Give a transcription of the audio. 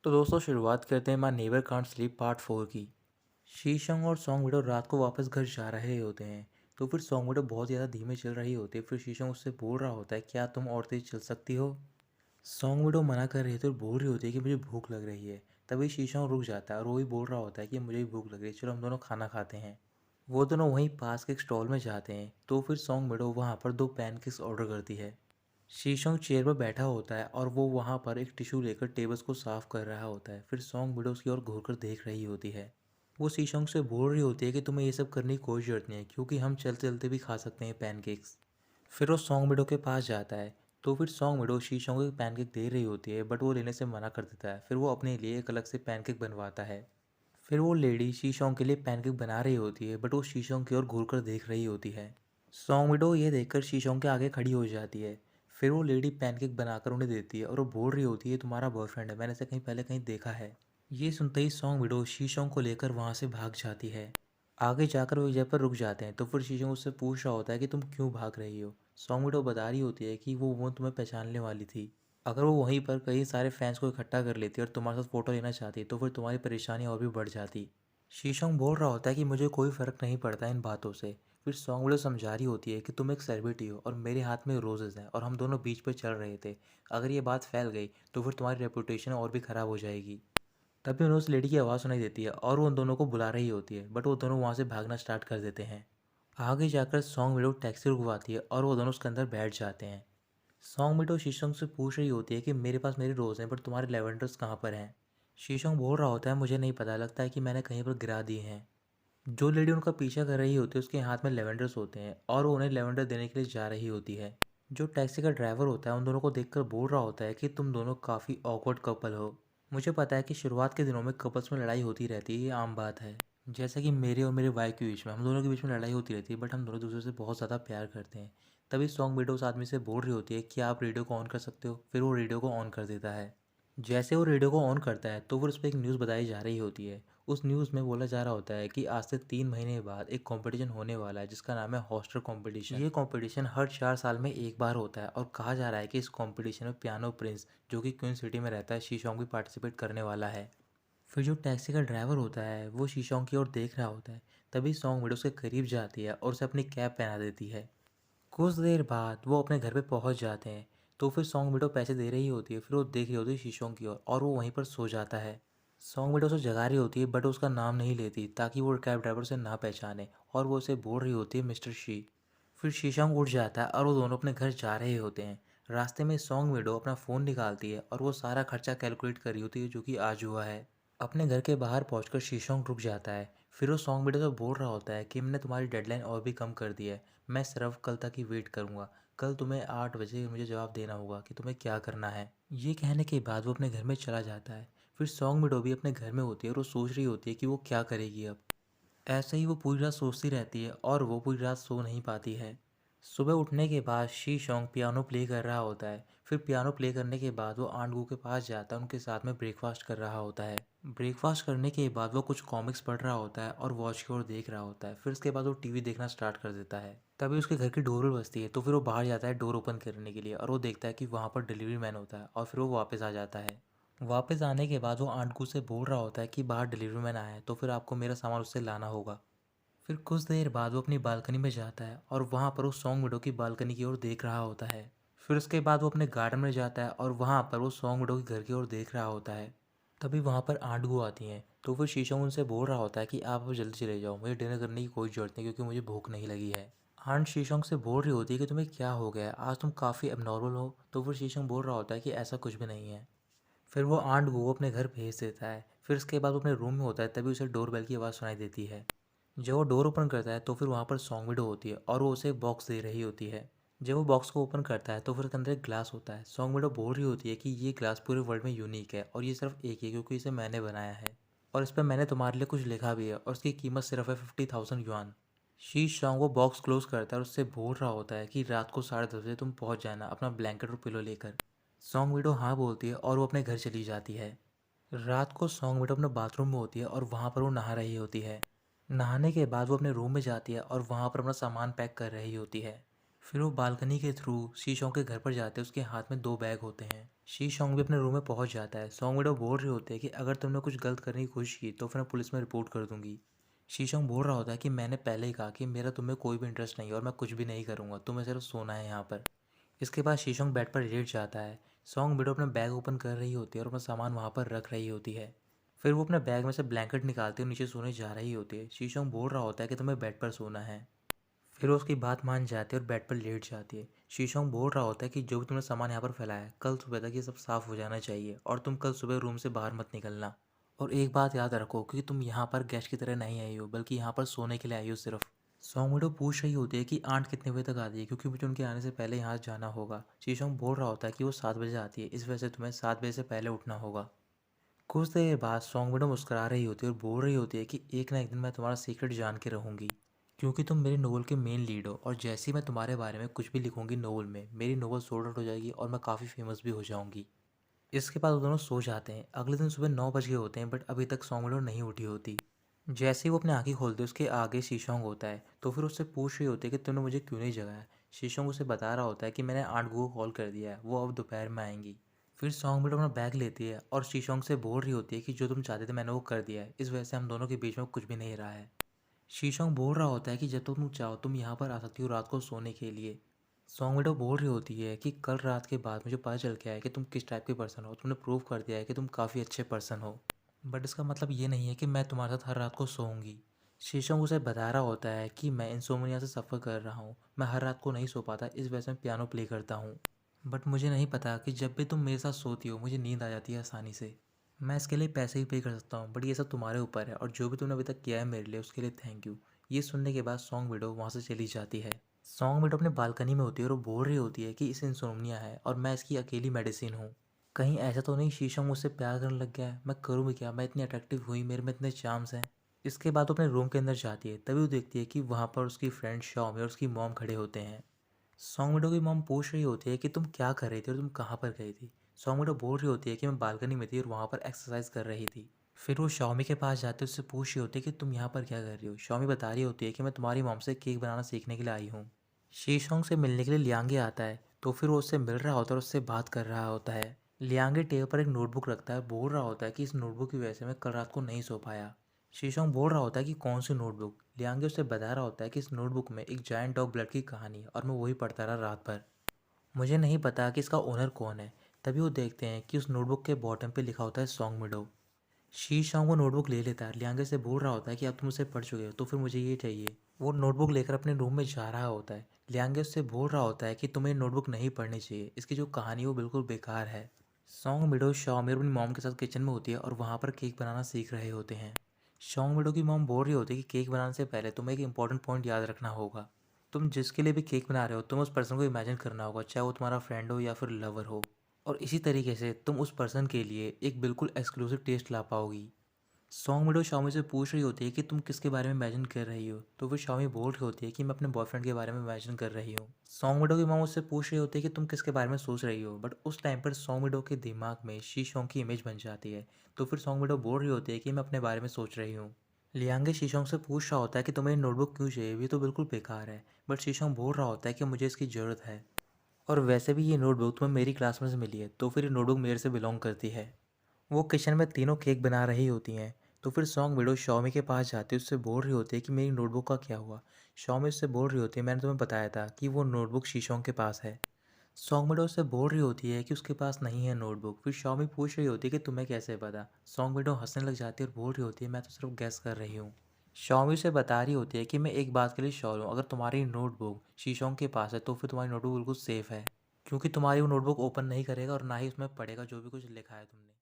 तो दोस्तों शुरुआत करते हैं my neighbour can't sleep part 4 की। शीशंग और सॉन्ग विडो रात को वापस घर जा रहे होते हैं। तो फिर सॉन्ग विडो बहुत ज़्यादा धीमे चल रही होती है। फिर शीशंग उससे बोल रहा होता है, क्या तुम और तेज चल सकती हो? सॉन्ग विडो मना कर रही होती है और बोल रही होती है कि मुझे भूख लग रही है। तभी शीशंग रुक जाता है और वो भी बोल रहा होता है कि मुझे भी भूख लग रही है, चलो हम दोनों खाना खाते हैं। वो दोनों वहीं पास के एक स्टॉल में जाते हैं। तो फिर सॉन्ग विडो वहाँ पर 2 पैनकेक्स ऑर्डर करती है। शीशोंग चेयर पर बैठा होता है और वो वहाँ पर एक टिश्यू लेकर टेबल्स को साफ कर रहा होता है। फिर सॉन्ग विडो उसकी ओर घूरकर देख रही होती है। वो शीशोंग से बोल रही होती है कि तुम्हें ये सब करने की कोई ज़रूरत नहीं है, क्योंकि हम चलते चलते भी खा सकते हैं पैनकेक्स। फिर वो सॉन्ग विडो के पास जाता है। तो फिर सॉन्ग विडो शीशोंग को एक पैनकेक दे रही होती है, बट वो लेने से मना कर देता है। फिर वो अपने लिए एक अलग से पैनकेक बनवाता है। फिर वो लेडी शीशोंग के लिए पैनकेक बना रही होती है, बट वो शीशोंग की ओर घूरकर देख रही होती है। सॉन्ग विडो ये देखकर शीशोंग के आगे खड़ी हो जाती है। फिर वो लेडी पैनकेक बनाकर उन्हें देती है और वो बोल रही होती है, तुम्हारा बॉयफ्रेंड है, मैंने इसे कहीं पहले कहीं देखा है। ये सुनते ही सॉन्ग विडो शीशोंग को लेकर वहाँ से भाग जाती है। आगे जाकर वो एक जगह पर रुक जाते हैं। तो फिर शीशोंग उससे पूछ रहा होता है कि तुम क्यों भाग रही हो। सॉन्ग विडो बता रही होती है कि वो तुम्हें पहचानने वाली थी। अगर वो वहीं पर कई सारे फैंस को इकट्ठा कर लेती और तुम्हारे साथ फ़ोटो लेना चाहती तो फिर तुम्हारी परेशानी और भी बढ़ जाती। शीशोंग बोल रहा होता है कि मुझे कोई फ़र्क नहीं पड़ता इन बातों से। फिर सॉन्ग विडो समझा रही होती है कि तुम एक सेलिब्रिटी हो और मेरे हाथ में रोजेज़ हैं और हम दोनों बीच पे चल रहे थे। अगर ये बात फैल गई तो फिर तुम्हारी रेपुटेशन और भी ख़राब हो जाएगी। तभी उन्हें उस लेडी की आवाज़ सुनाई देती है और वो उन दोनों को बुला रही होती है, बट वो दोनों वहाँ से भागना स्टार्ट कर देते हैं। आगे जाकर सॉन्ग विडो टैक्सी रुकवाती है और वो दोनों उसके अंदर बैठ जाते हैं। सॉन्ग विडो शीशोंग से पूछ रही होती है कि मेरे पास मेरी रोज़ हैं, बट तुम्हारे लेवेंडर्स कहाँ पर हैं? शीशोंग बोल रहा होता है, मुझे नहीं पता, लगता है कि मैंने कहीं पर गिरा दिए हैं। जो लेडी उनका पीछा कर रही होती है उसके हाथ में लेवेंडर्स होते हैं और वो उन्हें लेवेंडर देने के लिए जा रही होती है। जो टैक्सी का ड्राइवर होता है उन दोनों को देखकर बोल रहा होता है कि तुम दोनों काफ़ी ऑकवर्ड कपल हो। मुझे पता है कि शुरुआत के दिनों में कपल्स में लड़ाई होती रहती है, ये आम बात है। जैसे कि मेरे और मेरे वाइफ के बीच में, हम दोनों के बीच में लड़ाई होती रहती है, बट हम दोनों दूसरे से बहुत ज़्यादा प्यार करते हैं। तभी सॉन्ग विडो उस आदमी से बोल रही होती है कि आप रेडियो को ऑन कर सकते हो। फिर वो रेडियो को ऑन कर देता है। जैसे वो रेडियो को ऑन करता है तो फिर उस पर एक न्यूज़ बताई जा रही होती है। उस न्यूज़ में बोला जा रहा होता है कि आज से 3 महीने बाद एक कंपटीशन होने वाला है जिसका नाम है हॉस्टर कंपटीशन। ये कंपटीशन हर 4 साल में एक बार होता है और कहा जा रहा है कि इस कंपटीशन में पियानो प्रिंस, जो कि क्वीन सिटी में रहता है, शीशोंग भी पार्टिसिपेट करने वाला है। फिर जो टैक्सी का ड्राइवर होता है वो शीशोंग की ओर देख रहा होता है। तभी सॉन्ग विडो उसके करीब जाती है और उसे अपनी कैप पहना देती है। कुछ देर बाद वो अपने घर पे पहुंच जाते हैं। तो फिर सॉन्ग विडो पैसे दे रही होती है। फिर वो देख रही होती है शीशों की ओर और वो वहीं पर सो जाता है। सॉन्ग विडो उसे जगा रही होती है, बट उसका नाम नहीं लेती ताकि वो कैब ड्राइवर से ना पहचाने, और वो उसे बोल रही होती है मिस्टर शी। फिर शीशोंग उठ जाता है और वो दोनों अपने घर जा रहे होते हैं। रास्ते में सॉन्ग विडो अपना फ़ोन निकालती है और वो सारा खर्चा कैलकुलेट कर रही होती है जो कि आज हुआ है। अपने घर के बाहर पहुंचकर शीशोंग रुक जाता है। फिर वो सॉन्ग विडो से बोल रहा होता है कि मैंने तुम्हारी डेडलाइन और भी कम कर दी है। मैं सिर्फ कल तक ही वेट करूँगा। कल तुम्हें 8 बजे मुझे जवाब देना होगा कि तुम्हें क्या करना है। ये कहने के बाद वो अपने घर में चला जाता है। फिर सॉन्ग विडो भी अपने घर में होती है और वो सोच रही होती है कि वो क्या करेगी अब। ऐसे ही वो पूरी रात सोचती रहती है और वो पूरी रात सो नहीं पाती है। सुबह उठने के बाद शी शोंग पियानो प्ले कर रहा होता है। फिर पियानो प्ले करने के बाद वो आंट गू के पास जाता है, उनके साथ में ब्रेकफास्ट कर रहा होता है। ब्रेकफास्ट करने के बाद वो कुछ कॉमिक्स पढ़ रहा होता है और वॉच की ओर देख रहा होता है। फिर उसके बाद वो टीवी देखना स्टार्ट कर देता है। तभी उसके घर की डोर बजती है। तो फिर वो बाहर जाता है डोर ओपन करने के लिए और वो देखता है कि वहाँ पर डिलीवरी मैन होता है और फिर वो वापस आ जाता है। वापस आने के बाद वो आंट गू से बोल रहा होता है कि बाहर डिलीवरी मैन आया है, तो फिर आपको मेरा सामान उससे लाना होगा। फिर कुछ देर बाद वो अपनी बालकनी में जाता है और वहाँ पर वो सॉन्ग विडो की बालकनी की ओर देख रहा होता है। फिर उसके बाद वो अपने गार्डन में जाता है और वहाँ पर वो सॉन्ग विडो के घर की ओर देख रहा होता है। तभी वहाँ पर आंट गू आती हैं। तो फिर शीशम उनसे बोल रहा होता है कि आप अब जल्दी चले जाओ, मुझे डिनर करने की कोई ज़रूरत नहीं, क्योंकि मुझे भूख नहीं लगी है। आंट शीशोंग से बोल रही होती है कि तुम्हें क्या हो गया है, आज तुम काफ़ी एबनॉर्मल हो। तो फिर शीशोंग बोल रहा होता है कि ऐसा कुछ भी नहीं है। फिर वो आंट गू अपने घर भेज देता है। फिर उसके बाद वो अपने रूम में होता है, तभी उसे डोरबेल की आवाज़ सुनाई देती है। जब वो डोर ओपन करता है तो फिर वहाँ पर सॉन्ग विडो होती है और वो उसे एक बॉक्स दे रही होती है। जब वो बॉक्स को ओपन करता है तो फिर उसके अंदर एक ग्लास होता है। सॉन्ग विडो बोल रही होती है कि ये ग्लास पूरे वर्ल्ड में यूनिक है और ये सिर्फ एक ही है, क्योंकि इसे मैंने बनाया है और इस पर मैंने तुम्हारे लिए कुछ लिखा भी है और उसकी कीमत सिर्फ है 50,000 युआन। शीश सॉन्ग वो बॉक्स क्लोज करता है और उससे बोल रहा होता है कि रात को 10:30 बजे तुम पहुँच जाना अपना ब्लैंकेट और पिलो लेकर। सॉन्ग विडो हाँ बोलती है और वो अपने घर चली जाती है। रात को सॉन्ग विडो अपने बाथरूम में होती है और वहाँ पर वो नहा रही होती है। नहाने के बाद वो अपने रूम में जाती है और वहाँ पर अपना सामान पैक कर रही होती है। फिर वो बालकनी के थ्रू शीशोंग के घर पर जाते हैं। उसके हाथ में 2 बैग होते हैं। शीशोंग भी अपने रूम में पहुंच जाता है। सॉन्ग विडो बोल रहे होते हैं कि अगर तुमने कुछ गलत करने की कोशिश की तो फिर मैं पुलिस में रिपोर्ट कर दूंगी। शीशोंग बोल रहा होता है कि मैंने पहले ही कहा कि मेरा तुम्हें कोई भी इंटरेस्ट नहीं है और मैं कुछ भी नहीं करूंगा, तुम्हें सिर्फ सोना है यहाँ पर। इसके बाद शीशोंग बेड पर लेट जाता है। सॉन्ग विडो अपना बैग ओपन कर रही होती है और अपना सामान वहाँ पर रख रही होती है। फिर वो अपने बैग में से ब्लैंकेट निकालती है और नीचे सोने जा रही होती है। शीशोंग बोल रहा होता है कि तुम्हें बेड पर सोना है। फिर वो उसकी बात मान जाती है और बेड पर लेट जाती है। शीशोंग बोल रहा होता है कि जो भी तुमने सामान यहाँ पर फैलाया है, कल सुबह तक ये सब साफ हो जाना चाहिए और तुम कल सुबह रूम से बाहर मत निकलना। और एक बात याद रखो कि तुम यहाँ पर गेस्ट की तरह नहीं आई हो, बल्कि यहाँ पर सोने के लिए आई हो सिर्फ। सॉन्ग विडो पूछ रही होती है कि आंट कितने बजे तक आती है, क्योंकि मुझे उनके आने से पहले यहाँ जाना होगा। शीशोंग बोल रहा होता है कि वो 7 बजे आती है, इस वजह से तुम्हें 7 बजे से पहले उठना होगा। कुछ देर बाद सॉन्ग विडो मुस्कुरा रही होती है और बोल रही होती है कि एक ना एक दिन मैं तुम्हारा सीक्रेट जान के रहूँगी, क्योंकि तुम मेरे नोवेल के मेन लीड हो और जैसे ही मैं तुम्हारे बारे में कुछ भी लिखूंगी नोवेल में, मेरी नोवेल सोल्ड आउट हो जाएगी और मैं काफ़ी फेमस भी हो जाऊंगी। इसके बाद वो दोनों सो जाते हैं। अगले दिन सुबह 9 बज गए होते हैं, बट अभी तक सॉन्ग विडो नहीं उठी होती। जैसे ही वो अपनी आंखें खोलते हैं, उसके आगे शीशोंग होता है। तो फिर उससे पूछ रही होती है कि तूने मुझे क्यों नहीं जगाया। शीशोंग उसे बता रहा होता है कि मैंने आंट को कॉल कर दिया है, वो अब दोपहर में आएंगी। फिर सॉन्ग विडो अपना बैग लेती है और शीशोंग से बोल रही होती है कि जो तुम चाहते थे मैंने वो कर दिया है, इस वजह से हम दोनों के बीच में कुछ भी नहीं रहा है। शीशोंग बोल रहा होता है कि जब तक तुम चाहो तुम यहाँ पर आ सकती हो रात को सोने के लिए। सॉन्ग विडो बोल रही होती है कि कल रात के बाद मुझे पता चल गया है कि तुम किस टाइप के पर्सन हो, तुमने प्रूव कर दिया है कि तुम काफ़ी अच्छे पर्सन हो, बट इसका मतलब ये नहीं है कि मैं तुम्हारे साथ हर रात को सोऊंगी। शीशोंग उसे बता रहा होता है कि मैं इंसोम्निया से सफ़र कर रहा हूँ, मैं हर रात को नहीं सो पाता, इस वजह से मैं पियानो प्ले करता हूँ। बट मुझे नहीं पता कि जब भी तुम मेरे साथ सोती हो मुझे नींद आ जाती है आसानी से। मैं इसके लिए पैसे भी पे कर सकता हूँ, बट ये सब तुम्हारे ऊपर है और जो भी तुमने अभी तक किया है मेरे लिए उसके लिए थैंक यू। ये सुनने के बाद सॉन्ग विडो वहाँ से चली जाती है। सॉन्ग विडो अपने बालकनी में होती है और वो बोल रही होती है कि इसे इंसोम्निया है और मैं इसकी अकेली मेडिसिन हूँ। कहीं ऐसा तो नहीं शीशम मुझसे प्यार करने लग गया है, मैं करूँ भी क्या, मैं इतनी अट्रैक्टिव हुई, मेरे में इतने चार्म्स हैं। इसके बाद वो अपने रूम के अंदर जाती है, तभी वो देखती है कि वहाँ पर उसकी फ्रेंड शॉमी और उसकी मॉम खड़े होते हैं। सॉन्ग विडो की मॉम पूछ रही होती है कि तुम क्या कर रही थी और तुम कहाँ पर गई थी। सॉन्ग विडो बोल रही होती है कि मैं बालकनी में थी और वहाँ पर एक्सरसाइज कर रही थी। फिर वो शॉमी के पास जाते उससे पूछ रही होती है कि तुम यहाँ पर क्या कर रही हो। शॉमी बता रही होती है कि मैं तुम्हारी मॉम से केक बनाना सीखने के लिए आई हूँ। शीशोंग से मिलने के लिए लियांगे आता है, तो फिर वो उससे मिल रहा होता है और उससे बात कर रहा होता है। लियांगे टेबल पर एक नोटबुक रखता है, बोल रहा होता है कि इस नोटबुक की वजह से मैं कल रात को नहीं सो पाया। शीशोंग बोल रहा होता है कि कौन सी नोटबुक। लियांगे उससे बता रहा होता है कि इस नोटबुक में एक जायंट डॉग ब्लड की कहानी है और मैं वही पढ़ता रहा रात भर। मुझे नहीं पता कि इसका ओनर कौन है। तभी वो देखते हैं कि उस नोटबुक के बॉटम पे लिखा होता है सॉन्ग मिडो। शीशोंग वो नोटबुक ले लेता है। लियांगे से बोल रहा होता है कि अब तुम उसे पढ़ चुके हो तो फिर मुझे ये चाहिए। वो नोटबुक लेकर अपने रूम में जा रहा होता है। लियांगे उससे बोल रहा होता है कि तुम्हें नोटबुक नहीं पढ़नी चाहिए, इसकी जो कहानी है वो बिल्कुल बेकार है। सॉन्ग मिडो शॉमी अपनी मॉम के साथ किचन में होती है और वहाँ पर केक बनाना सीख रहे होते हैं। सॉन्ग मिडो की मॉम बोल रही होती है कि केक बनाने से पहले तुम्हें एक इंपॉर्टेंट पॉइंट याद रखना होगा। तुम जिसके लिए भी केक बना रहे हो तुम्हें उस पर्सन को इमेजिन करना होगा, चाहे वो तुम्हारा फ्रेंड हो या फिर लवर हो। और इसी तरीके से तुम उस पर्सन के लिए एक बिल्कुल एक्सक्लूसिव टेस्ट ला पाओगी। सॉन्ग विडो शाओमी से पूछ रही होती है कि तुम किसके बारे में इमेजिन कर रही हो, तो फिर शाओमी बोल रही होती है कि मैं अपने बॉयफ्रेंड के बारे में इमेजिन कर रही हूँ। सॉन्ग विडो की माँ उससे पूछ रही होती है कि तुम किसके बारे में सोच रही हो, बट उस टाइम पर सॉन्ग विडो के दिमाग में शीशोंग की इमेज बन जाती है। तो फिर सॉन्ग विडो बोल रही होती है कि मैं अपने बारे में सोच रही हूँ। लियांगे शीशोंग से पूछ रहा होता है कि तुम्हें नोटबुक क्यों चाहिए, ये तो बिल्कुल बेकार है। बट शीशोंग बोल रहा होता है कि मुझे इसकी ज़रूरत है और वैसे भी ये नोटबुक तुम्हें मेरी क्लास में से मिली है, तो फिर ये नोटबुक मेरे से बिलोंग करती है। वो किचन में तीनों केक बना रही होती हैं। तो फिर सॉन्ग विडो शॉमी के पास जाती है, उससे बोल रही होती है कि मेरी नोटबुक का क्या हुआ। शॉमी उससे बोल रही होती है मैंने तुम्हें बताया था कि वो नोटबुक शीशोंग के पास है। सॉन्ग विडो उससे बोल रही होती है कि उसके पास नहीं है नोटबुक। फिर शॉमी पूछ रही होती है कि तुम्हें कैसे पता। सॉन्ग विडो हंसने लग जाती है और बोल रही होती है मैं तो सिर्फ गैस कर रही हूँ। शॉमी उसे बता रही होती है कि मैं एक बात के लिए श्योर हूँ, अगर तुम्हारी नोटबुक शीशोंग के पास है तो फिर तुम्हारी नोटबुक बिल्कुल सेफ़ है, क्योंकि तुम्हारी वो नोटबुक ओपन नहीं करेगा और ना ही उसमें पढ़ेगा जो भी कुछ लिखा है तुमने।